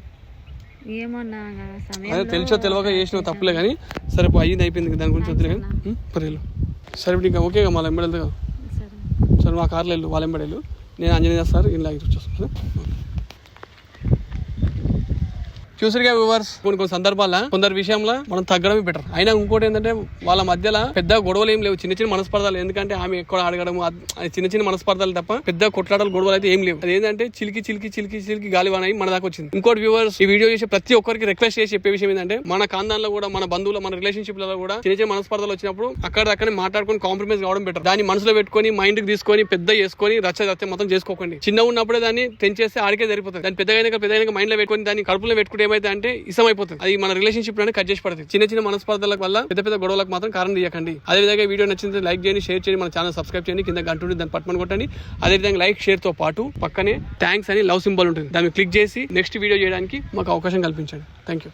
ఏమన్నా అదే తెలుసో తెలియక చేసినావు తప్పులే. కానీ సరే అయ్యింది అయిపోయింది, దాని గురించి వద్దులే. కానీ పర్లేదు. సరే ఇప్పుడు ఇంకా ఓకేగా, మళ్ళీ ఎంబడేది కదా. సరే మా కార్లో వెళ్ళు, వాళ్ళ ఎంబడేళ్ళు, నేను అంజనీ చేస్తారు ఇలా వచ్చేస్తాను. చూసారుగా వ్యూవర్స్, కొన్ని సందర్భాల్లో కొందరు విషయంలో మనం తగ్గడమే బెటర్. అయినా ఇంకోటి ఏంటంటే వాళ్ళ మధ్యలో పెద్ద గొడవలు ఏం లేవు, చిన్న మనస్పర్ధాలు. ఎందుకంటే ఆమె ఎక్కువ అడగడం చిన్న మనస్పర్ధాలు తప్ప పెద్ద కొట్లాటలు గొడవలు అయితే ఏం లేవు. అదేంటంటే చిలికి గాలివాన మన దాకా వచ్చింది. ఇంకోటి వ్యూవర్స్, ఈ వీడియో చేసే ప్రతి ఒక్కరికి రిక్వెస్ట్ చేసి చెప్పే విషయం ఏంటంటే, మన ఖాందాన్లో కూడా, మన బంధువులు, మన రిలేషన్షిప్ లలో కూడా చిన్న మనస్పర్ధాలు వచ్చినప్పుడు అక్కడనే మాట్లాడుకొని కాంప్రమైజ్ కావడం బెటర్. దాన్ని మనసులో పెట్టుకొని మైండ్ కి తీసుకొని పెద్ద చేసుకొని రచ్చ మొత్తం చేసుకోకండి. చిన్న ఉన్నప్పుడే దాన్ని తెంచేస్తే ఆడికే సరిపోతుంది. దాన్ని పెద్దగా మైండ్ లో పెట్టుకొని దాన్ని కడుపులో పెట్టుకుంటే ఏమైతే అంటే ఇష్టం అయిపోతుంది. అది మన రిలేషన్షిప్ లోనే కట్ చేసి పడుతుంది. చిన్న మనస్పర్ధల వల్ల పెద్ద గొడవలకు మాత్రం కారణం తీయకండి. అదేవిధంగా వీడియో నచ్చింది లైక్ చేయండి, షేర్ చేయండి, మన ఛానల్ సబ్స్క్రైబ్ చేయండి, కింద గంట ఉంటుంది దాన్ని పట్టుమని కొట్టండి. అదేవిధంగా లైక్ షేర్ తో పాటు పక్కనే థ్యాంక్స్ అని లవ్ సింబల్ ఉంటుంది, దాన్ని క్లిక్ చేసి నెక్స్ట్ వీడియో చేయడానికి మాకు అవకాశం కల్పించండి. Thank you.